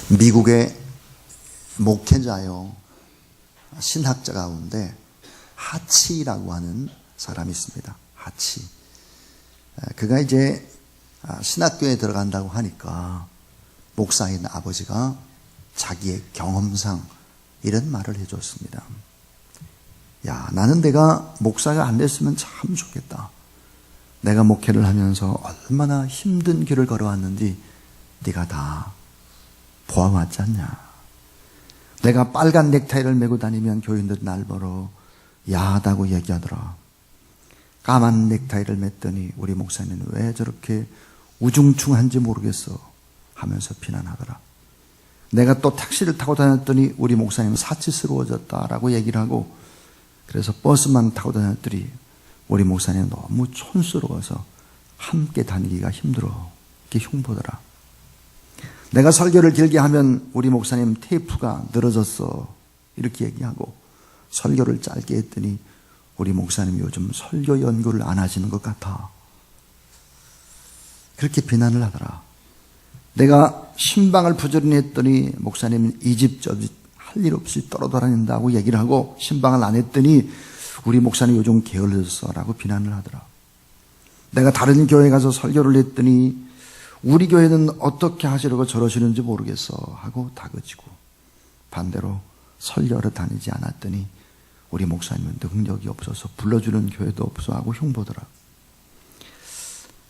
미국의 목회자요, 신학자 가운데 하치라고 하는 사람이 있습니다. 하치. 그가 이제 신학교에 들어간다고 하니까 목사인 아버지가 자기의 경험상 이런 말을 해줬습니다. 야, 나는 내가 목사가 안 됐으면 참 좋겠다. 내가 목회를 하면서 얼마나 힘든 길을 걸어왔는지 네가 다 보아왔지 않냐. 내가 빨간 넥타이를 메고 다니면 교인들 날 보러 야하다고 얘기하더라. 까만 넥타이를 맸더니 우리 목사님은 왜 저렇게 우중충한지 모르겠어 하면서 비난하더라. 내가 또 택시를 타고 다녔더니 우리 목사님은 사치스러워졌다라고 얘기를 하고, 그래서 버스만 타고 다녔더니 우리 목사님은 너무 촌스러워서 함께 다니기가 힘들어 이렇게 흉보더라. 내가 설교를 길게 하면 우리 목사님 테이프가 늘어졌어 이렇게 얘기하고, 설교를 짧게 했더니 우리 목사님이 요즘 설교 연구를 안 하시는 것 같아 그렇게 비난을 하더라. 내가 신방을 부지런히 했더니 목사님은 이 집 저 집 할 일 없이 떨어다닌다고 얘기를 하고, 신방을 안 했더니 우리 목사님 요즘 게을러졌어 라고 비난을 하더라. 내가 다른 교회 가서 설교를 했더니 우리 교회는 어떻게 하시려고 저러시는지 모르겠어 하고 다그치고, 반대로 설교를 다니지 않았더니 우리 목사님은 능력이 없어서 불러주는 교회도 없어 하고 흉보더라.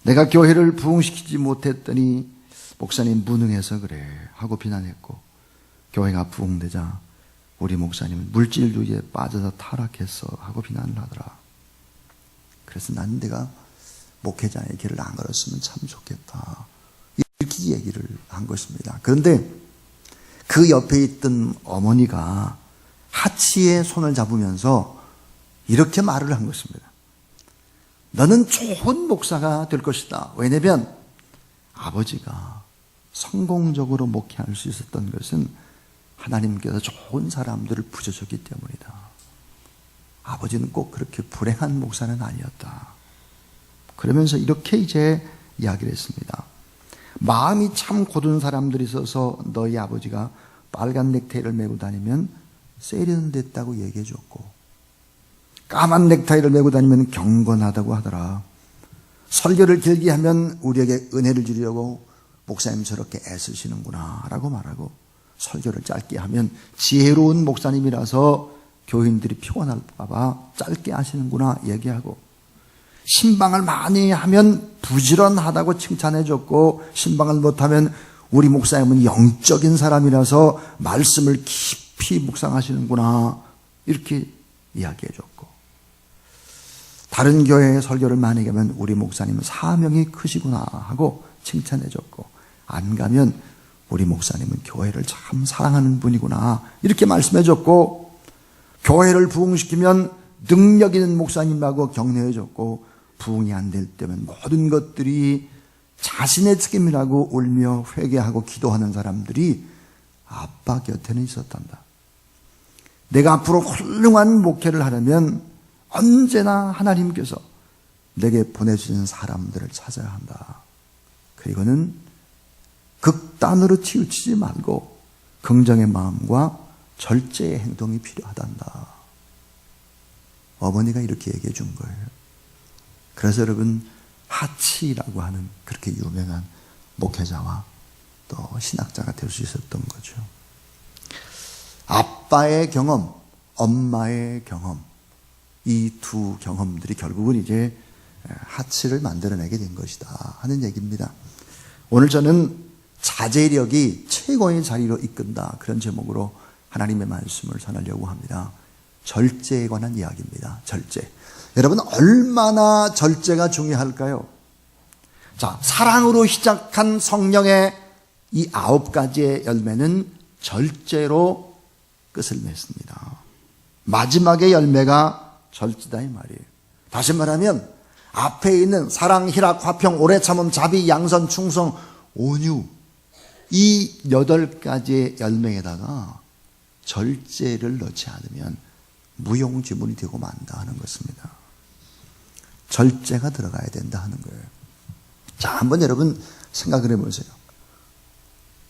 내가 교회를 부흥시키지 못했더니 목사님 무능해서 그래 하고 비난했고, 교회가 부흥되자 우리 목사님은 물질주의에 빠져서 타락했어 하고 비난을 하더라. 그래서 난 내가 목회자의 길을 안 걸었으면 참 좋겠다 이렇게 얘기를 한 것입니다. 그런데 그 옆에 있던 어머니가 하치의 손을 잡으면서 이렇게 말을 한 것입니다. 너는 좋은 목사가 될 것이다. 왜냐하면 아버지가 성공적으로 목회할 수 있었던 것은 하나님께서 좋은 사람들을 부여줬기 때문이다. 아버지는 꼭 그렇게 불행한 목사는 아니었다. 그러면서 이렇게 이제 이야기를 했습니다. 마음이 참 고든 사람들이 있어서 너희 아버지가 빨간 넥타이를 메고 다니면 세련됐다고 얘기해 줬고, 까만 넥타이를 메고 다니면 경건하다고 하더라. 설교를 길게 하면 우리에게 은혜를 주려고 목사님 저렇게 애쓰시는구나 라고 말하고, 설교를 짧게 하면 지혜로운 목사님이라서 교인들이 피곤할까 봐 짧게 하시는구나 얘기하고, 신방을 많이 하면 부지런하다고 칭찬해 줬고, 신방을 못하면 우리 목사님은 영적인 사람이라서 말씀을 깊이 묵상하시는구나 이렇게 이야기해 줬고, 다른 교회에 설교를 많이 가면 우리 목사님은 사명이 크시구나 하고 칭찬해 줬고, 안 가면 우리 목사님은 교회를 참 사랑하는 분이구나 이렇게 말씀해 줬고, 교회를 부흥시키면 능력 있는 목사님이라고 격려해 줬고, 부흥이 안 될 때면 모든 것들이 자신의 책임이라고 울며 회개하고 기도하는 사람들이 아빠 곁에는 있었단다. 내가 앞으로 훌륭한 목회를 하려면 언제나 하나님께서 내게 보내주신 사람들을 찾아야 한다. 그리고는 극단으로 치우치지 말고 긍정의 마음과 절제의 행동이 필요하단다. 어머니가 이렇게 얘기해 준 거예요. 그래서 여러분, 하치라고 하는 그렇게 유명한 목회자와 또 신학자가 될 수 있었던 거죠. 아빠의 경험, 엄마의 경험, 이 두 경험들이 결국은 이제 하치를 만들어내게 된 것이다 하는 얘기입니다. 오늘 저는 자제력이 최고의 자리로 이끈다, 그런 제목으로 하나님의 말씀을 전하려고 합니다. 절제에 관한 이야기입니다. 절제. 여러분, 얼마나 절제가 중요할까요? 자, 사랑으로 시작한 성령의 이 9가지의 열매는 절제로 끝을 맺습니다. 마지막의 열매가 절제다 이 말이에요. 다시 말하면 앞에 있는 사랑, 희락, 화평, 오래 참음, 자비, 양선, 충성, 온유, 이 8가지의 열매에다가 절제를 넣지 않으면 무용지물이 되고 만다 하는 것입니다. 절제가 들어가야 된다 하는 거예요. 자, 한번 여러분 생각을 해보세요.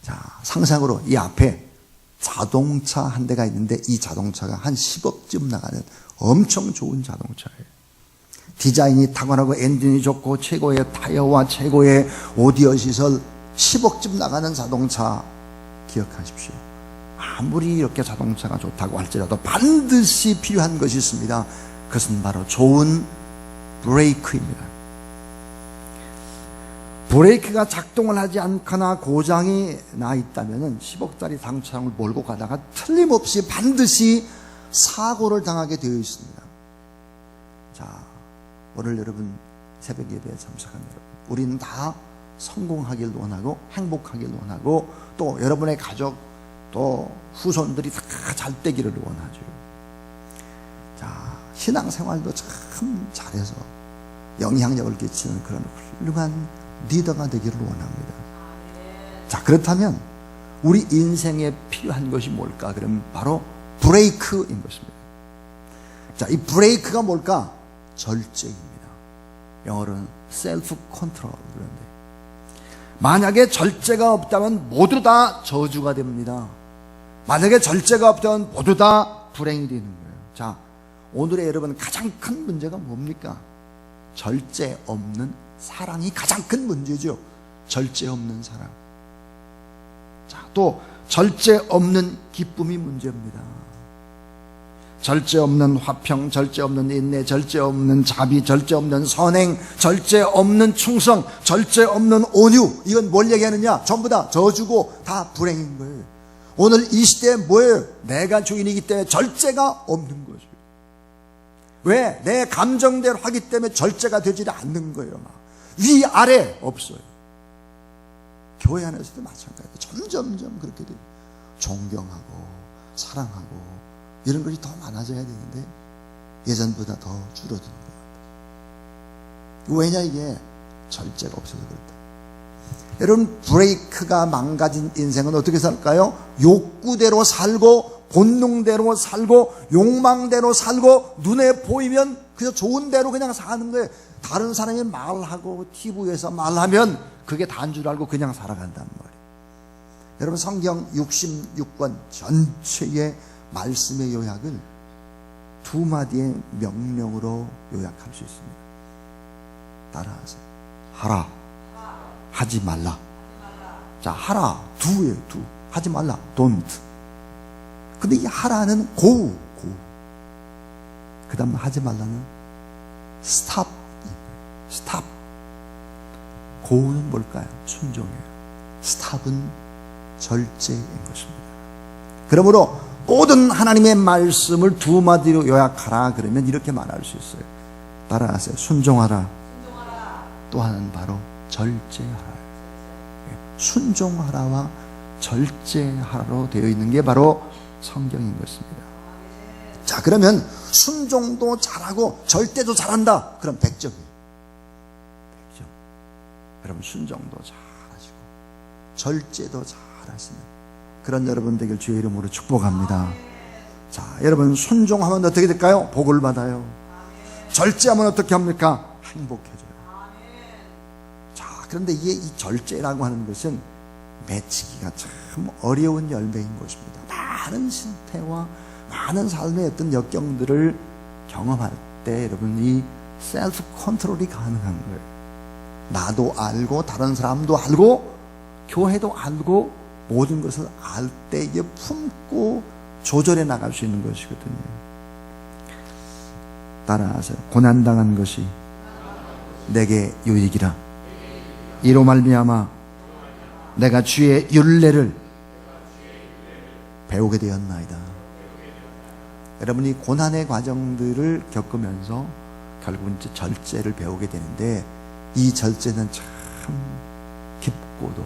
자, 상상으로 이 앞에 자동차 한 대가 있는데 이 자동차가 한 10억쯤 나가는 엄청 좋은 자동차예요. 디자인이 탁월하고 엔진이 좋고 최고의 타이어와 최고의 오디오 시설, 10억쯤 나가는 자동차 기억하십시오. 아무리 이렇게 자동차가 좋다고 할지라도 반드시 필요한 것이 있습니다. 그것은 바로 좋은 브레이크입니다. 브레이크가 작동을 하지 않거나 고장이 나 있다면 10억짜리 자동차를 몰고 가다가 틀림없이 반드시 사고를 당하게 되어 있습니다. 자, 오늘 여러분 새벽 예배에 참석한 여러분, 우리는 다 성공하길 원하고 행복하길 원하고 또 여러분의 가족 또 후손들이 다 잘 되기를 원하죠. 자, 신앙생활도 참 잘해서 영향력을 끼치는 그런 훌륭한 리더가 되기를 원합니다. 자, 그렇다면 우리 인생에 필요한 것이 뭘까? 그러면 바로 브레이크인 것입니다. 자, 이 브레이크가 뭘까? 절제입니다. 영어로는 셀프 컨트롤. 그런데 만약에 절제가 없다면 모두 다 저주가 됩니다. 만약에 절제가 없다면 모두 다 불행이 되는 거예요. 자, 오늘의 여러분 가장 큰 문제가 뭡니까? 절제 없는 사랑이 가장 큰 문제죠. 절제 없는 사랑. 자, 또 절제 없는 기쁨이 문제입니다. 절제 없는 화평, 절제 없는 인내, 절제 없는 자비, 절제 없는 선행, 절제 없는 충성, 절제 없는 온유. 이건 뭘 얘기하느냐? 전부 다 저주고 다 불행인 거예요. 오늘 이 시대에 뭐예요? 내가 주인이기 때문에 절제가 없는 거죠. 왜? 내 감정대로 하기 때문에 절제가 되지 않는 거예요. 위아래 없어요. 교회 안에서도 마찬가지예요. 점점점 그렇게 돼요. 존경하고 사랑하고 이런 것이 더 많아져야 되는데 예전보다 더 줄어드는 것 같아요. 왜냐? 이게 절제가 없어서 그렇다. 여러분, 브레이크가 망가진 인생은 어떻게 살까요? 욕구대로 살고 본능대로 살고 욕망대로 살고 눈에 보이면 그저 좋은 대로 그냥 사는 거예요. 다른 사람이 말하고 TV에서 말하면 그게 다인 줄 알고 그냥 살아간단 말이에요. 여러분, 성경 66권 전체의 말씀의 요약을 두 마디의 명령으로 요약할 수 있습니다. 따라하세요. 하라, 하지 말라. 자, 하라, do예요. do. 하지 말라, don't. 근데 이 하라는 go. 그 다음 하지 말라는 stop. go는 뭘까요? 순종이에요. stop은 절제인 것입니다. 그러므로 모든 하나님의 말씀을 두 마디로 요약하라 그러면 이렇게 말할 수 있어요. 따라하세요. 순종하라. 또 하나는 바로 절제하라. 순종하라와 절제하라로 되어 있는 게 바로 성경인 것입니다. 자, 그러면 순종도 잘하고 절제도 잘한다. 그럼 100점이에요. 100점. 여러분, 순종도 잘하시고 절제도 잘하시는 그런 여러분 되길 주의 이름으로 축복합니다. 자, 여러분, 순종하면 어떻게 될까요? 복을 받아요. 절제하면 어떻게 합니까? 행복해져요. 자, 그런데 이게 이 절제라고 하는 것은 맺히기가 참 어려운 열매인 것입니다. 많은 실패와 많은 삶의 어떤 역경들을 경험할 때 여러분 이 셀프 컨트롤이 가능한 거예요. 나도 알고 다른 사람도 알고 교회도 알고 모든 것을 알 때 이게 품고 조절해 나갈 수 있는 것이거든요. 따라하세요. 고난당한 것이 내게 유익이라. 이로 말미암아 내가 주의 율례를 배우게 되었나이다. 여러분이 고난의 과정들을 겪으면서 결국은 이제 절제를 배우게 되는데 이 절제는 참 깊고도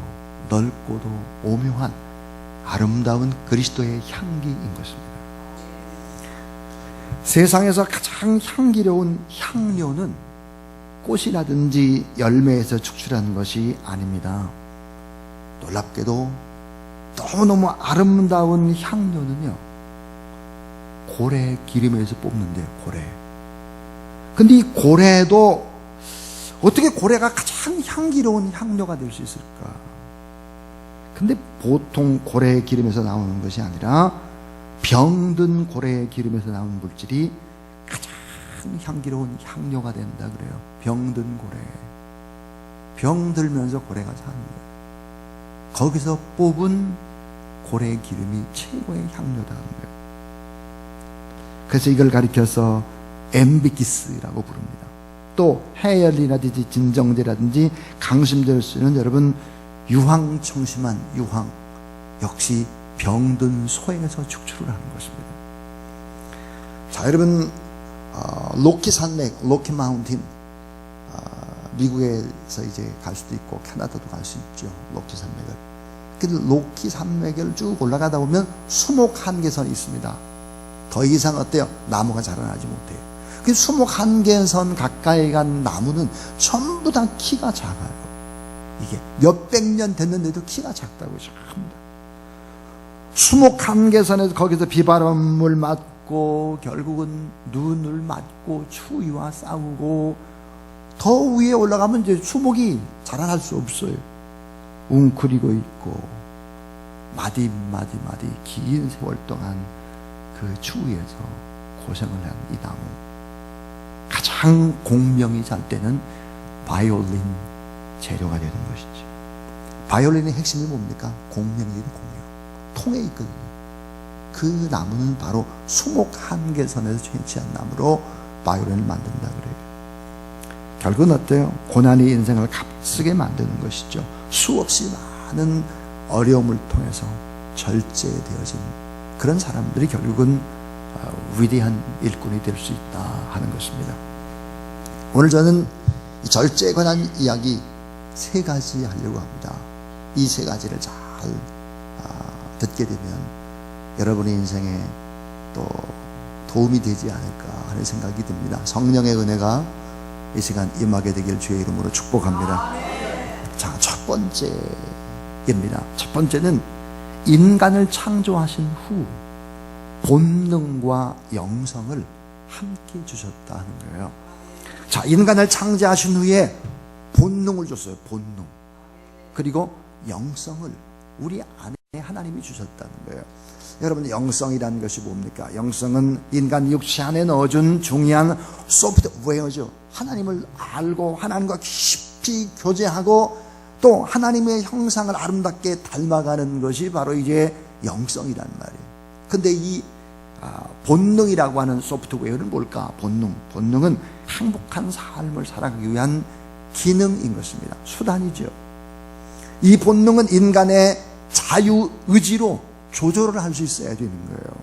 넓고도 오묘한 아름다운 그리스도의 향기인 것입니다. 세상에서 가장 향기로운 향료는 꽃이라든지 열매에서 축출하는 것이 아닙니다. 놀랍게도 너무너무 아름다운 향료는요, 고래 기름에서 뽑는데요. 고래. 근데 이 고래도 어떻게 고래가 가장 향기로운 향료가 될 수 있을까? 근데 보통 고래의 기름에서 나오는 것이 아니라 병든 고래의 기름에서 나오는 물질이 가장 향기로운 향료가 된다 그래요. 병든 고래. 병들면서 고래가 사는 거예요. 거기서 뽑은 고래의 기름이 최고의 향료다 하는 거예요. 그래서 이걸 가리켜서 엠비키스라고 부릅니다. 또 해열이라든지 진정제라든지 강심될 수 있는 여러분 유황청심한 유황 역시 병든 소에서 축출을 하는 것입니다. 자, 여러분 로키 산맥, 로키 마운틴, 미국에서 이제 갈 수도 있고 캐나다도 갈 수 있죠. 로키 산맥을. 근데 로키 산맥을 쭉 올라가다 보면 수목 한계선이 있습니다. 더 이상 어때요? 나무가 자라나지 못해요. 그 수목 한계선 가까이 간 나무는 전부 다 키가 작아요. 이게 몇백 년 됐는데도 키가 작다고 합니다. 수목 한계선에서 거기서 비바람을 맞고 결국은 눈을 맞고 추위와 싸우고 더 위에 올라가면 이제 수목이 자라날 수 없어요. 웅크리고 있고 마디 긴 세월 동안 그 추위에서 고생을 한 이 나무, 가장 공명이 잘 때는 바이올린 재료가 되는 것이죠. 바이올린의 핵심이 뭡니까? 공명이거든요. 공명. 통에 있거든요. 그 나무는 바로 수목 한계선에서 채취한 나무로 바이올린을 만든다 그래요. 결국은 어때요? 고난이 인생을 값쓰게 만드는 것이죠. 수없이 많은 어려움을 통해서 절제되어진 그런 사람들이 결국은 위대한 일꾼이 될 수 있다 하는 것입니다. 오늘 저는 이 절제에 관한 이야기 세 가지 하려고 합니다. 이 세 가지를 잘 듣게 되면 여러분의 인생에 또 도움이 되지 않을까 하는 생각이 듭니다. 성령의 은혜가 이 시간 임하게 되길 주의 이름으로 축복합니다. 자, 첫 번째입니다. 첫 번째는 인간을 창조하신 후 본능과 영성을 함께 주셨다 하는 거예요. 자, 인간을 창조하신 후에 본능을 줬어요. 본능. 그리고 영성을 우리 안에 하나님이 주셨다는 거예요. 여러분, 영성이라는 것이 뭡니까? 영성은 인간 육체 안에 넣어준 중요한 소프트웨어죠. 하나님을 알고 하나님과 깊이 교제하고 또 하나님의 형상을 아름답게 닮아가는 것이 바로 이제 영성이란 말이에요. 근데 이 본능이라고 하는 소프트웨어는 뭘까? 본능은 행복한 삶을 살아가기 위한 기능인 것입니다. 수단이죠. 이 본능은 인간의 자유의지로 조절을 할 수 있어야 되는 거예요.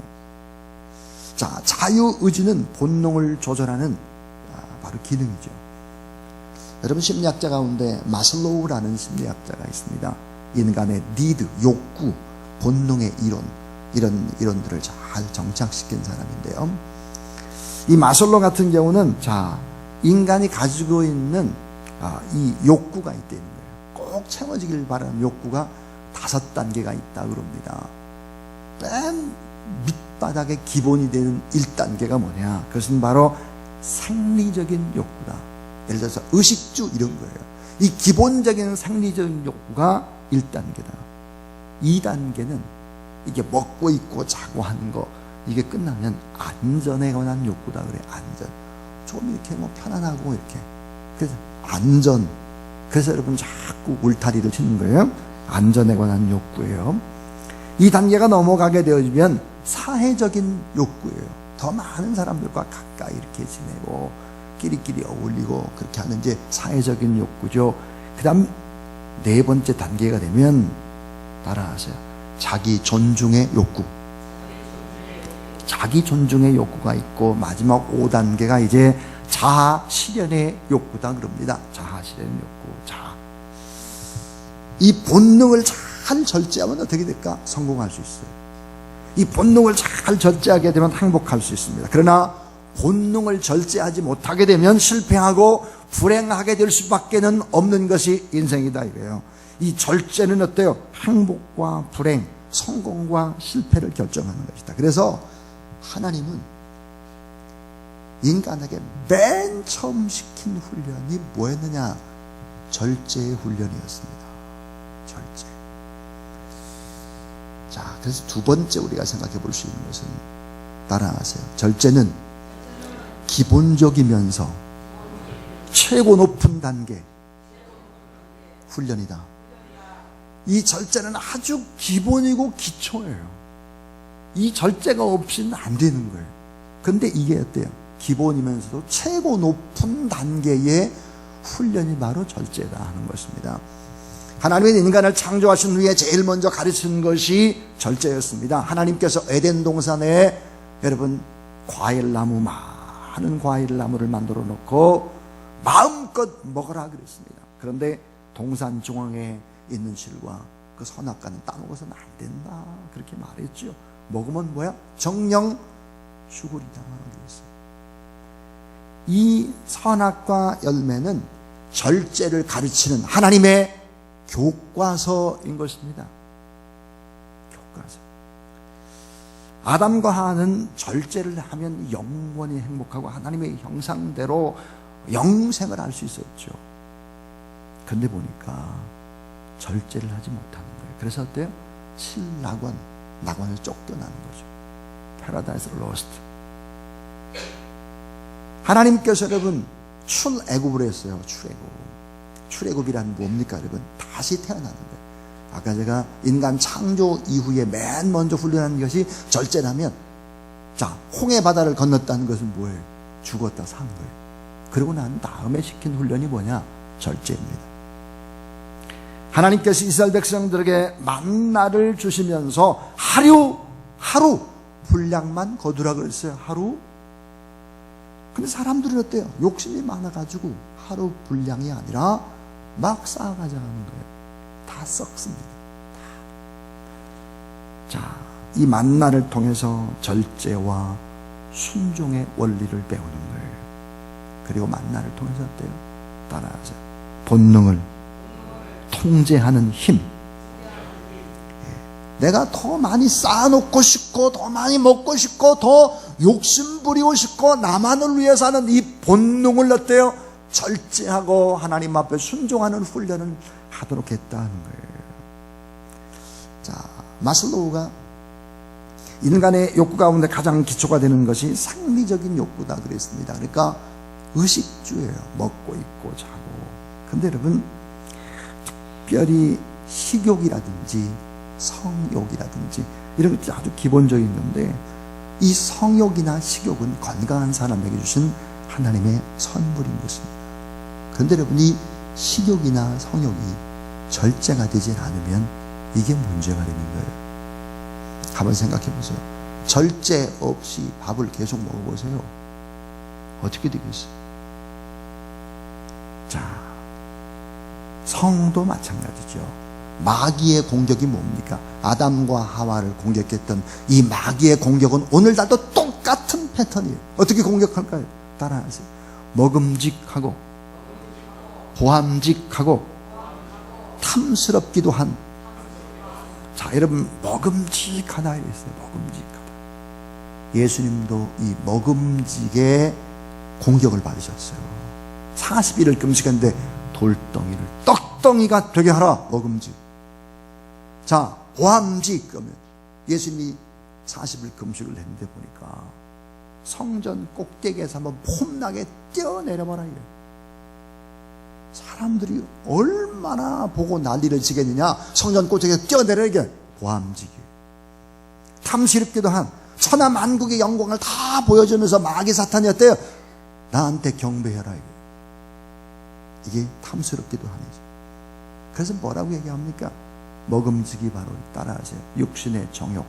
자, 자유의지는 본능을 조절하는 바로 기능이죠. 여러분, 심리학자 가운데 마슬로우라는 심리학자가 있습니다. 인간의 니드, 욕구, 본능의 이런 이론들을 잘 정착시킨 사람인데요. 이 마슬로우 같은 경우는 자, 인간이 가지고 있는 이 욕구가 있다는 거예요. 꼭 채워지길 바라는 욕구가 5단계가 있다 그럽니다. 맨 밑바닥의 기본이 되는 1단계가 뭐냐? 그것은 바로 생리적인 욕구다. 예를 들어서 의식주 이런 거예요. 이 기본적인 생리적인 욕구가 1단계다. 2단계는 이게 먹고 입고 자고 하는 거, 이게 끝나면 안전에 관한 욕구다 그래. 안전. 좀 이렇게 뭐 편안하고 이렇게. 그래서 안전. 그래서 여러분 자꾸 울타리를 치는 거예요. 안전에 관한 욕구예요. 이 단계가 넘어가게 되어지면 사회적인 욕구예요. 더 많은 사람들과 가까이 이렇게 지내고 끼리끼리 어울리고 그렇게 하는 이제 사회적인 욕구죠. 그 다음 4번째 단계가 되면 따라하세요. 자기 존중의 욕구. 자기 존중의 욕구가 있고 마지막 5단계가 이제 자아 실현의 욕구다 그럽니다. 자아 실현의 욕구. 자, 이 본능을 잘 절제하면 어떻게 될까? 성공할 수 있어요. 이 본능을 잘 절제하게 되면 행복할 수 있습니다. 그러나 본능을 절제하지 못하게 되면 실패하고 불행하게 될 수밖에 없는 것이 인생이다 이거예요. 이 절제는 어때요? 행복과 불행, 성공과 실패를 결정하는 것이다. 그래서 하나님은 인간에게 맨 처음 시킨 훈련이 뭐였느냐? 절제의 훈련이었습니다. 절제. 자, 그래서 두 번째 우리가 생각해 볼 수 있는 것은 따라하세요. 절제는 기본적이면서 최고 높은 단계 훈련이다. 이 절제는 아주 기본이고 기초예요. 이 절제가 없이는 안 되는 거예요. 근데 이게 어때요? 기본이면서도 최고 높은 단계의 훈련이 바로 절제다 하는 것입니다. 하나님은 인간을 창조하신 후에 제일 먼저 가르친 것이 절제였습니다. 하나님께서 에덴 동산에 여러분 과일나무, 많은 과일나무를 만들어 놓고 마음껏 먹으라 그랬습니다. 그런데 동산 중앙에 있는 실과 그 선악과는 따먹어서는 안 된다 그렇게 말했죠. 먹으면 뭐야? 정령 죽으리다 그랬어요. 이 선악과 열매는 절제를 가르치는 하나님의 교과서인 것입니다. 교과서. 아담과 하와는 절제를 하면 영원히 행복하고 하나님의 형상대로 영생을 할 수 있었죠. 근데 보니까 절제를 하지 못하는 거예요. 그래서 어때요? 낙원을 쫓겨나는 거죠. 패러다이스 로스트. 하나님께서 여러분 출애굽을 했어요. 출애굽이란 뭡니까 여러분? 다시 태어나는 거예요. 아까 제가 인간 창조 이후에 맨 먼저 훈련하는 것이 절제라면, 자, 홍해 바다를 건넜다는 것은 뭐예요? 죽었다 산 거예요. 그러고 난 다음에 시킨 훈련이 뭐냐? 절제입니다. 하나님께서 이스라엘 백성들에게 만나를 주시면서 하루 분량만 거두라 그랬어요. 하루. 근데 사람들은 어때요? 욕심이 많아가지고 하루 분량이 아니라 막 쌓아가자 하는 거예요. 다 썩습니다. 자, 이 만나를 통해서 절제와 순종의 원리를 배우는 거예요. 그리고 만나를 통해서 어때요? 따라하세요. 본능을 통제하는 힘. 내가 더 많이 쌓아놓고 싶고 더 많이 먹고 싶고 더 욕심 부리고 싶고 나만을 위해서 하는 이 본능을 어때요? 절제하고 하나님 앞에 순종하는 훈련을 하도록 했다는 거예요. 자, 마슬로우가 인간의 욕구 가운데 가장 기초가 되는 것이 상리적인 욕구다 그랬습니다. 그러니까 의식주예요. 먹고 입고 자고. 근데 여러분 특별히 식욕이라든지 성욕이라든지 이런 것이 아주 기본적인 건데, 이 성욕이나 식욕은 건강한 사람에게 주신 하나님의 선물인 것입니다. 그런데 여러분 이 식욕이나 성욕이 절제가 되지 않으면 이게 문제가 되는 거예요. 한번 생각해 보세요. 절제 없이 밥을 계속 먹어보세요. 어떻게 되겠어요? 자, 성도 마찬가지죠. 마귀의 공격이 뭡니까? 아담과 하와를 공격했던 이 마귀의 공격은 오늘날도 똑같은 패턴이에요. 어떻게 공격할까요? 따라하세요. 먹음직하고 보암직하고 탐스럽기도 한. 자, 여러분 먹음직하다 이랬어요. 먹음직하다. 예수님도 이 먹음직의 공격을 받으셨어요. 40일을 금식했는데 돌덩이를 떡덩이가 되게 하라. 먹음직. 자, 보암직 그러면 예수님이 40일 금식을 했는데 보니까 성전 꼭대기에서 한번 폼나게 뛰어내려봐라 이래. 사람들이 얼마나 보고 난리를 치겠느냐. 성전 꼭대기에서 뛰어내려 이게 보암직이에요. 탐스럽기도 한 천하 만국의 영광을 다 보여주면서 마귀 사탄이 어때요? 나한테 경배해라 이게 탐스럽기도 하죠. 그래서 뭐라고 얘기합니까? 먹음직이 바로 따라하세요. 육신의 정욕.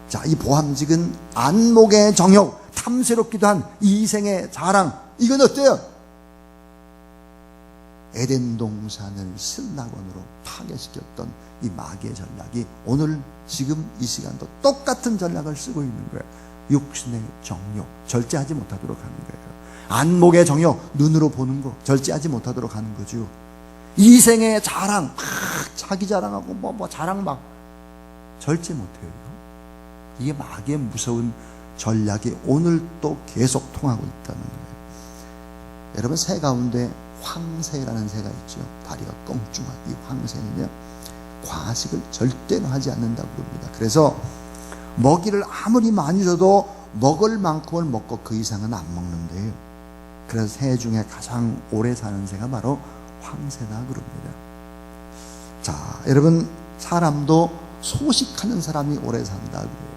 자, 이 보암직은 안목의 정욕, 탐스럽기도 한 이생의 자랑. 이건 어때요? 에덴 동산을 신낙원으로 파괴시켰던 이 마귀의 전략이 오늘 지금 이 시간도 똑같은 전략을 쓰고 있는 거예요. 육신의 정욕, 절제하지 못하도록 하는 거예요. 안목의 정욕, 눈으로 보는 거 절제하지 못하도록 하는 거죠. 이생의 자랑, 막 자기 자랑하고 뭐 자랑 막 절제 못해요. 이게 마귀의 무서운 전략이 오늘 또 계속 통하고 있다는 거예요. 여러분 새 가운데 황새라는 새가 있죠. 다리가 껑충한 이 황새는요, 과식을 절대로 하지 않는다고 그럽니다. 그래서 먹이를 아무리 많이 줘도 먹을 만큼을 먹고 그 이상은 안 먹는데요. 그래서 새 중에 가장 오래 사는 새가 바로 황새다 그럽니다. 자, 여러분, 사람도 소식하는 사람이 오래 산다 그래요.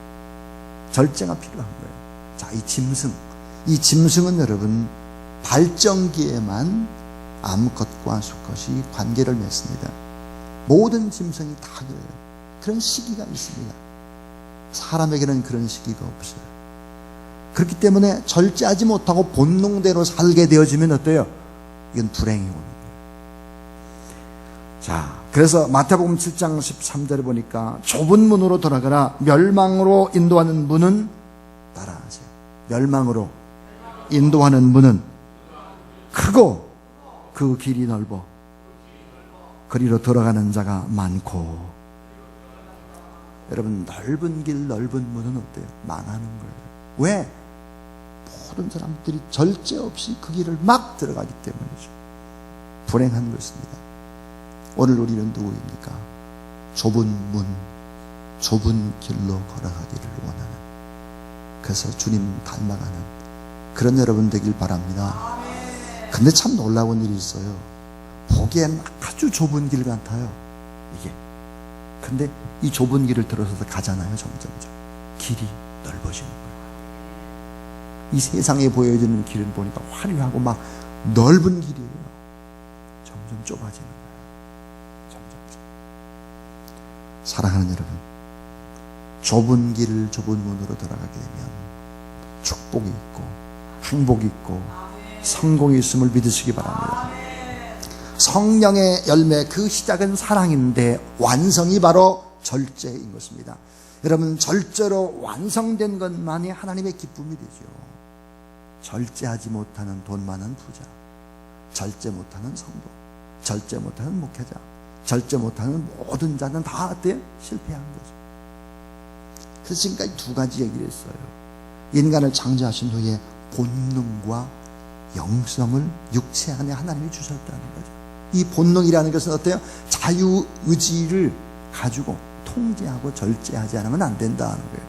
절제가 필요한 거예요. 자, 이 짐승은 여러분 발정기에만 암컷과 수컷이 관계를 맺습니다. 모든 짐승이 다 그래요. 그런 시기가 있습니다. 사람에게는 그런 시기가 없어요. 그렇기 때문에 절제하지 못하고 본능대로 살게 되어지면 어때요? 이건 불행이 오는 거예요. 자, 그래서 마태복음 7장 13절에 보니까 좁은 문으로 돌아가라. 멸망으로 인도하는 문은 따라하세요. 멸망으로 인도하는 문은 크고 그 길이 넓어 그리로 들어가는 자가 많고. 여러분, 넓은 길 넓은 문은 어때요? 망하는 거예요. 왜? 모든 사람들이 절제 없이 그 길을 막 들어가기 때문이죠. 불행한 것입니다. 오늘 우리는 누구입니까? 좁은 문, 좁은 길로 걸어가기를 원하는, 그래서 주님 닮아가는 그런 여러분 되길 바랍니다. 근데 참 놀라운 일이 있어요. 보기엔 아주 좁은 길 같아요, 이게. 근데 이 좁은 길을 들어서서 가잖아요. 점점 길이 넓어지는 거예요. 이 세상에 보여지는 길은 보니까 화려하고 막 넓은 길이에요. 점점 좁아지는 거예요. 점점. 사랑하는 여러분, 좁은 길을 좁은 문으로 들어가게 되면 축복이 있고 행복이 있고 성공이 있음을 믿으시기 바랍니다. 성령의 열매, 그 시작은 사랑인데 완성이 바로 절제인 것입니다. 여러분, 절제로 완성된 것만이 하나님의 기쁨이 되죠. 절제하지 못하는 돈 많은 부자, 절제 못하는 성도, 절제 못하는 목회자, 절제 못하는 모든 자는 다 어때요? 실패한 거죠. 그래서 지금까지 두 가지 얘기를 했어요. 인간을 창조하신 후에 본능과 영성을 육체 안에 하나님이 주셨다는 거죠. 이 본능이라는 것은 어때요? 자유의지를 가지고 통제하고 절제하지 않으면 안 된다는 거예요.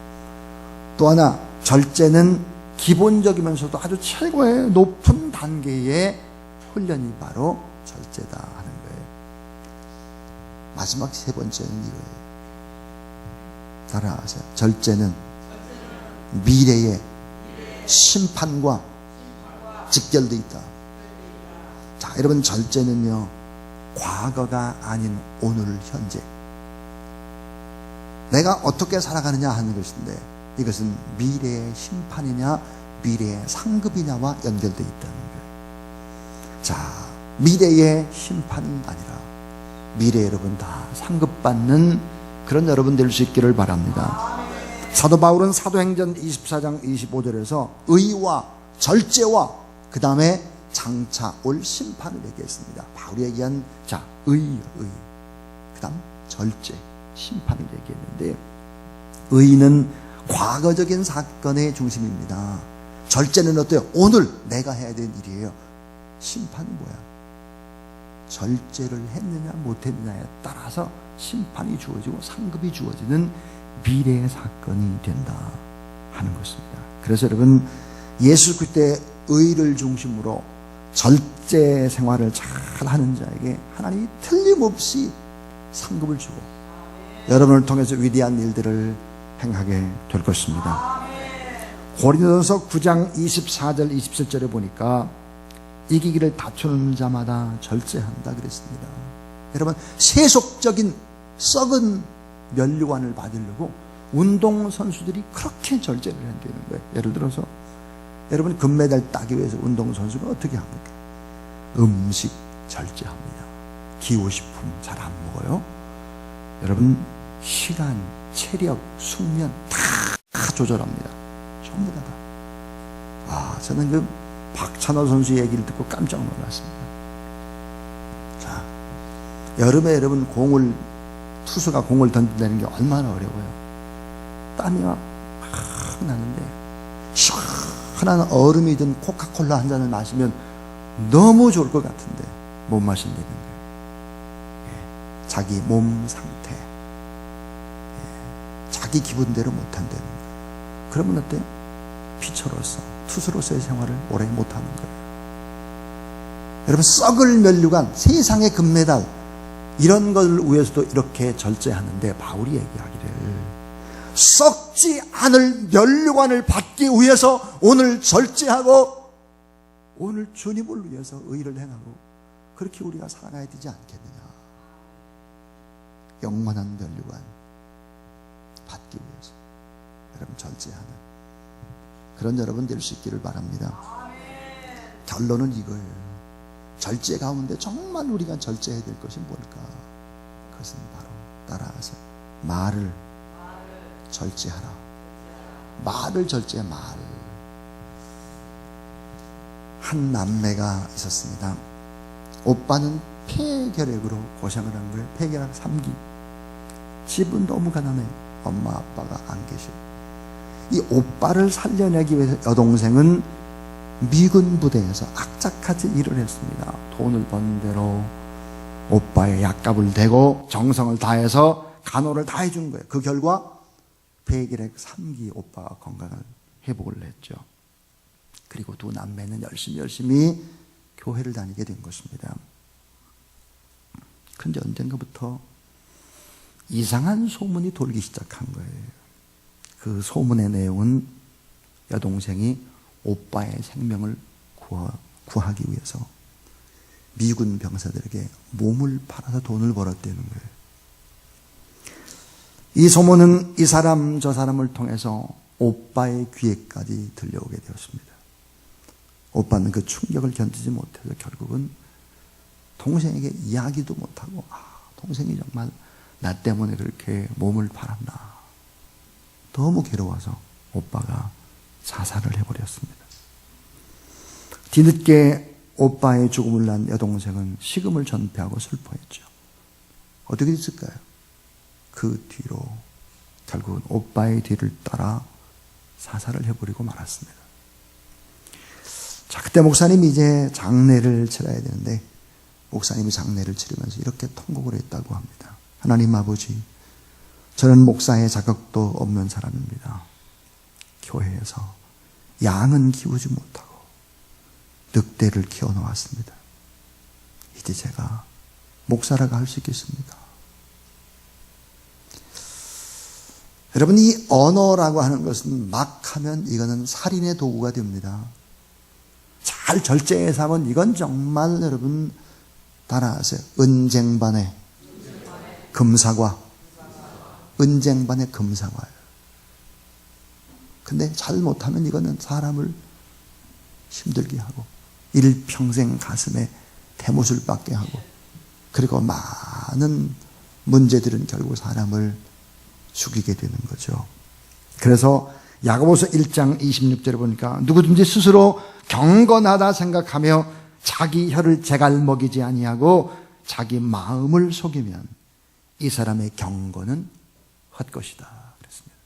또 하나, 절제는 기본적이면서도 아주 최고의 높은 단계의 훈련이 바로 절제다 하는 거예요. 마지막 세 번째는 이거예요. 따라하세요. 절제는 미래의 심판과 직결되어 있다. 자, 여러분, 절제는요, 과거가 아닌 오늘 현재, 내가 어떻게 살아가느냐 하는 것인데, 이것은 미래의 심판이냐 미래의 상급이냐와 연결되어 있다는 거예요. 자, 미래의 심판이 아니라 미래 여러분 다 상급받는 그런 여러분 될 수 있기를 바랍니다. 사도 바울은 사도행전 24장 25절에서 의와 절제와 그 다음에 장차 올 심판을 얘기했습니다. 바울이 얘기한, 자, 의, 그 다음 절제, 심판을 얘기했는데, 의는 과거적인 사건의 중심입니다. 절제는 어때요? 오늘 내가 해야 되는 일이에요. 심판은 뭐야? 절제를 했느냐 못했느냐에 따라서 심판이 주어지고 상급이 주어지는 미래의 사건이 된다 하는 것입니다. 그래서 여러분, 예수 그리스도의 의를 중심으로 절제 생활을 잘 하는 자에게 하나님이 틀림없이 상급을 주고 여러분을 통해서 위대한 일들을 행하게 될 것입니다. 고린도전서 9장 24절 27절에 보니까 이기기를 다투는 자마다 절제한다 그랬습니다. 여러분, 세속적인 썩은 면류관을 받으려고 운동선수들이 그렇게 절제를 한다는 거예요. 예를 들어서 여러분, 금메달 따기 위해서 운동선수가 어떻게 합니까? 음식 절제합니다. 기호식품 잘 안 먹어요. 여러분, 시간, 체력, 숙면 다 조절합니다. 전부 다. 아, 저는 그 박찬호 선수 얘기를 듣고 깜짝 놀랐습니다. 자, 여름에 여러분 투수가 공을 던진다는 게 얼마나 어려워요. 땀이 막 나는데 시원한 얼음이 든 코카콜라 한 잔을 마시면 너무 좋을 것 같은데 못 마신다는 거예요. 자기 몸 상태, 자기 기분대로 못한다는 거예요. 그러면 어때요? 피처로서, 투수로서의 생활을 오래 못하는 거예요. 여러분, 썩을 면류관, 세상의 금메달, 이런 것을 위해서도 이렇게 절제하는데, 바울이 얘기하기를 썩지 않을 면류관을 받기 위해서 오늘 절제하고 오늘 주님을 위해서 의를 행하고 그렇게 우리가 살아가야 되지 않겠느냐. 영원한 면류관 받기 위해서 여러분 절제하는 그런 여러분 될 수 있기를 바랍니다. 결론은 이거예요. 절제 가운데 정말 우리가 절제해야 될 것이 뭘까? 그것은 바로 따라서 말을 절제하라. 말을 절제해. 말. 한 남매가 있었습니다. 오빠는 폐결핵으로 고생을 한 거예요. 폐결핵 3기. 집은 너무 가난해요. 엄마 아빠가 안 계셔요. 이 오빠를 살려내기 위해서 여동생은 미군 부대에서 악착같이 일을 했습니다. 돈을 번 대로 오빠의 약값을 대고 정성을 다해서 간호를 다 해준 거예요. 그 결과 폐결핵 3기 오빠가 건강을 회복을 했죠. 그리고 두 남매는 열심히 교회를 다니게 된 것입니다. 그런데 언젠가부터 이상한 소문이 돌기 시작한 거예요. 그 소문의 내용은 여동생이 오빠의 생명을 구하기 위해서 미군 병사들에게 몸을 팔아서 돈을 벌었다는 거예요. 이 소문은 이 사람 저 사람을 통해서 오빠의 귀에까지 들려오게 되었습니다. 오빠는 그 충격을 견디지 못해서 결국은 동생에게 이야기도 못하고 동생이 정말 나 때문에 그렇게 몸을 팔았나. 너무 괴로워서 오빠가 자살을 해버렸습니다. 뒤늦게 오빠의 죽음을 난 여동생은 식음을 전폐하고 슬퍼했죠. 어떻게 됐을까요? 그 뒤로 결국은 오빠의 뒤를 따라 자살을 해버리고 말았습니다. 자, 그때 목사님이 이제 장례를 치러야 되는데 목사님이 장례를 치르면서 이렇게 통곡을 했다고 합니다. 하나님 아버지, 저는 목사의 자격도 없는 사람입니다. 교회에서 양은 키우지 못하고 늑대를 키워놓았습니다. 이제 제가 목사라고 할 수 있겠습니까? 여러분, 이 언어라고 하는 것은 막 하면 이거는 살인의 도구가 됩니다. 잘 절제해서 하면 이건 정말 여러분 따라하세요. 은쟁반의 금사과. 은쟁반의 금사과예요. 근데 잘못하면 이거는 사람을 힘들게 하고 일평생 가슴에 대못을 받게 하고 그리고 많은 문제들은 결국 사람을 죽이게 되는 거죠. 그래서 야고보서 1장 26절에 보니까 누구든지 스스로 경건하다 생각하며 자기 혀를 제갈 먹이지 아니하고 자기 마음을 속이면 이 사람의 경건은 헛것이다 그랬습니다.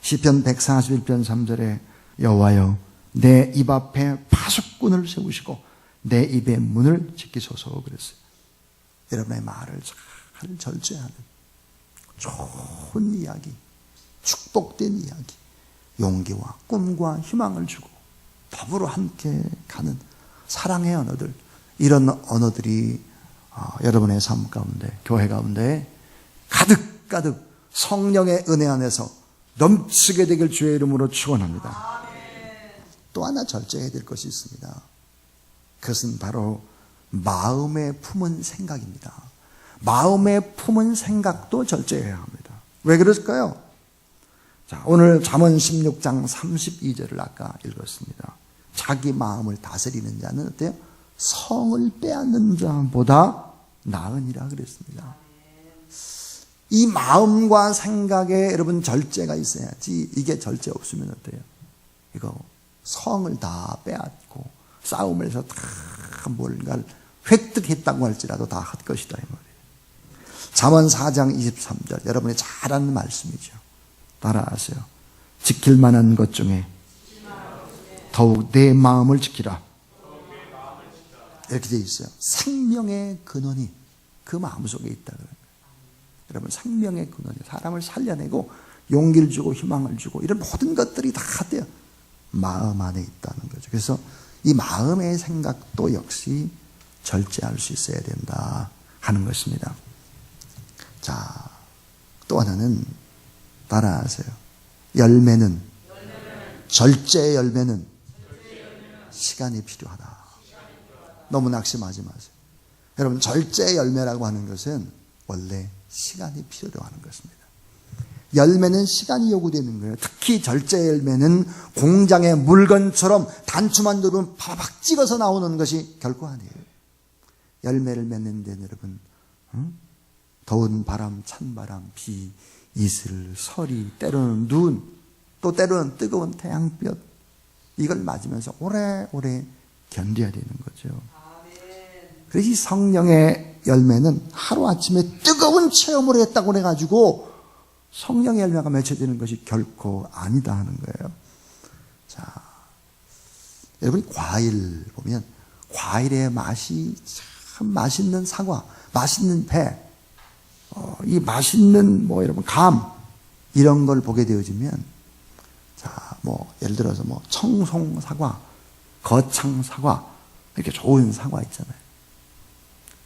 시편 141편 3절에 여호와여 내 입 앞에 파수꾼을 세우시고 내 입의 문을 지키소서 그랬어요. 여러분의 말을 잘 절제하는 좋은 이야기, 축복된 이야기, 용기와 꿈과 희망을 주고 더불어 함께 가는 사랑의 언어들, 이런 언어들이 여러분의 삶 가운데, 교회 가운데 가득가득 성령의 은혜 안에서 넘치게 되길 주의 이름으로 축원합니다. 또 하나 절제해야 될 것이 있습니다. 그것은 바로 마음에 품은 생각입니다. 마음에 품은 생각도 절제해야 합니다. 왜 그럴까요? 자, 오늘 잠언 16장 32절을 아까 읽었습니다. 자기 마음을 다스리는 자는 어때요? 성을 빼앗는 자보다 나으니라 그랬습니다. 이 마음과 생각에 여러분 절제가 있어야지. 이게 절제 없으면 어때요? 이거 성을 다 빼앗고 싸움을 해서 다 뭔가를 획득했다고 할지라도 다 헛것이다 이 말이에요. 잠언 4장 23절 여러분이 잘 아는 말씀이죠. 따라하세요. 지킬 만한 것 중에 더욱 내 마음을 지키라. 이렇게 되어 있어요. 생명의 근원이 그 마음속에 있다. 여러분, 생명의 근원이 사람을 살려내고 용기를 주고 희망을 주고 이런 모든 것들이 다 돼요. 마음 안에 있다는 거죠. 그래서 이 마음의 생각도 역시 절제할 수 있어야 된다 하는 것입니다. 자, 또 하나는 따라하세요. 열매는, 절제의 열매는 시간이 필요하다. 너무 낙심하지 마세요. 여러분, 절제의 열매라고 하는 것은 원래 시간이 필요로 하는 것입니다. 열매는 시간이 요구되는 거예요. 특히 절제의 열매는 공장의 물건처럼 단추만 누르면 파박 찍어서 나오는 것이 결코 아니에요. 열매를 맺는 데는 여러분, 더운 바람, 찬바람, 비, 이슬, 서리, 때로는 눈, 또 때로는 뜨거운 태양볕, 이걸 맞으면서 오래오래 견뎌야 되는 거죠. 그래서 이 성령의 열매는 하루아침에 뜨거운 체험을 했다고 해가지고 성령의 열매가 맺혀지는 것이 결코 아니다 하는 거예요. 자, 여러분이 과일 보면 과일의 맛이 참 맛있는 사과, 맛있는 배, 이 맛있는 여러분 감 이런 걸 보게 되어지면, 자, 예를 들어서 청송 사과, 거창 사과 이렇게 좋은 사과 있잖아요.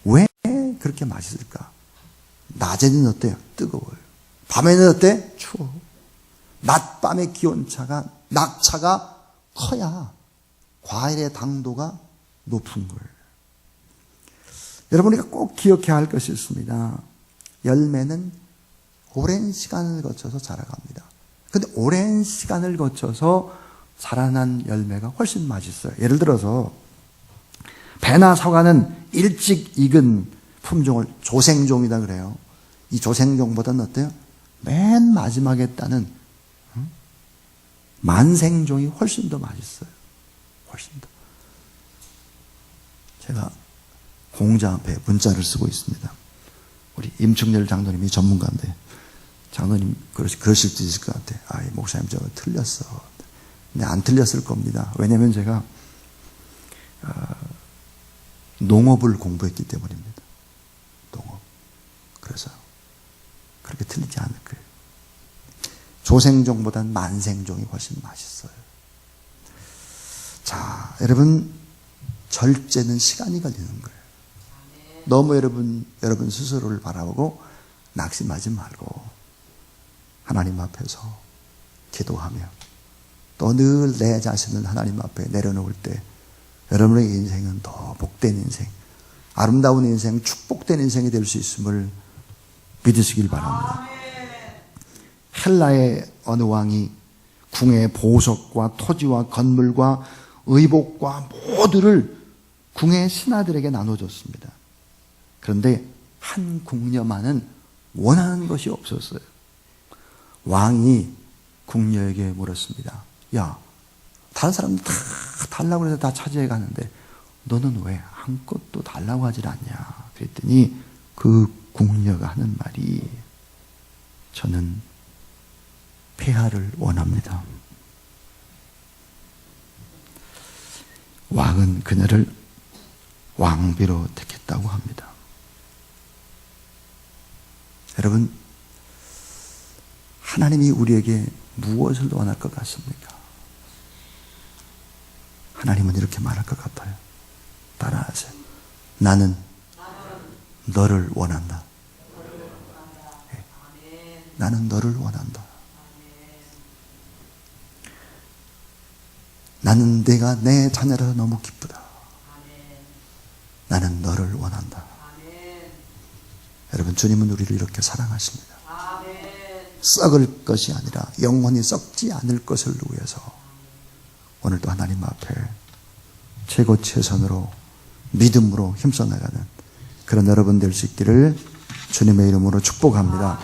왜 그렇게 맛있을까? 낮에는 어때요? 뜨거워요. 밤에는 어때? 추워. 낮밤의 기온차가, 낙차가 커야 과일의 당도가 높은 거예요. 여러분, 우리가 꼭 기억해야 할 것이 있습니다. 열매는 오랜 시간을 거쳐서 자라갑니다. 근데 오랜 시간을 거쳐서 자라난 열매가 훨씬 맛있어요. 예를 들어서 배나 사과는 일찍 익은 품종을 조생종이다 그래요. 이 조생종보다는 어때요? 맨 마지막에 따는 만생종이 훨씬 더 맛있어요. 훨씬 더. 제가 공자 앞에 문자를 쓰고 있습니다. 우리 임충렬 장로님이 전문가인데, 장로님 그러실 수 있을 것 같아. 목사님 저거 틀렸어. 근데 안 틀렸을 겁니다. 왜냐하면 제가 농업을 공부했기 때문입니다. 농업. 그래서 그렇게 틀리지 않을 거예요. 조생종보다는 만생종이 훨씬 맛있어요. 자, 여러분, 절제는 시간이 걸리는 거예요. 너무 여러분 스스로를 바라보고 낙심하지 말고 하나님 앞에서 기도하며 또 늘 내 자신을 하나님 앞에 내려놓을 때 여러분의 인생은 더 복된 인생, 아름다운 인생, 축복된 인생이 될 수 있음을 믿으시길 바랍니다. 헬라의 어느 왕이 궁의 보석과 토지와 건물과 의복과 모두를 궁의 신하들에게 나눠줬습니다. 그런데 한 궁녀만은 원하는 것이 없었어요. 왕이 궁녀에게 물었습니다. 야, 다른 사람들 다 달라고 해서 다 차지해 가는데 너는 왜 한 것도 달라고 하질 않냐? 그랬더니 그 궁녀가 하는 말이, 저는 폐하를 원합니다. 왕은 그녀를 왕비로 택했다고 합니다. 여러분, 하나님이 우리에게 무엇을 원할 것 같습니까? 하나님은 이렇게 말할 것 같아요. 따라하세요. 나는 너를 원한다. 나는 너를 원한다. 나는 내가 내 자녀라서 너무 기쁘다. 나는 너를 원한다. 여러분, 주님은 우리를 이렇게 사랑하십니다. 썩을 것이 아니라 영원히 썩지 않을 것을 위해서 오늘도 하나님 앞에 최고 최선으로 믿음으로 힘써 나가는 그런 여러분 될 수 있기를 주님의 이름으로 축복합니다.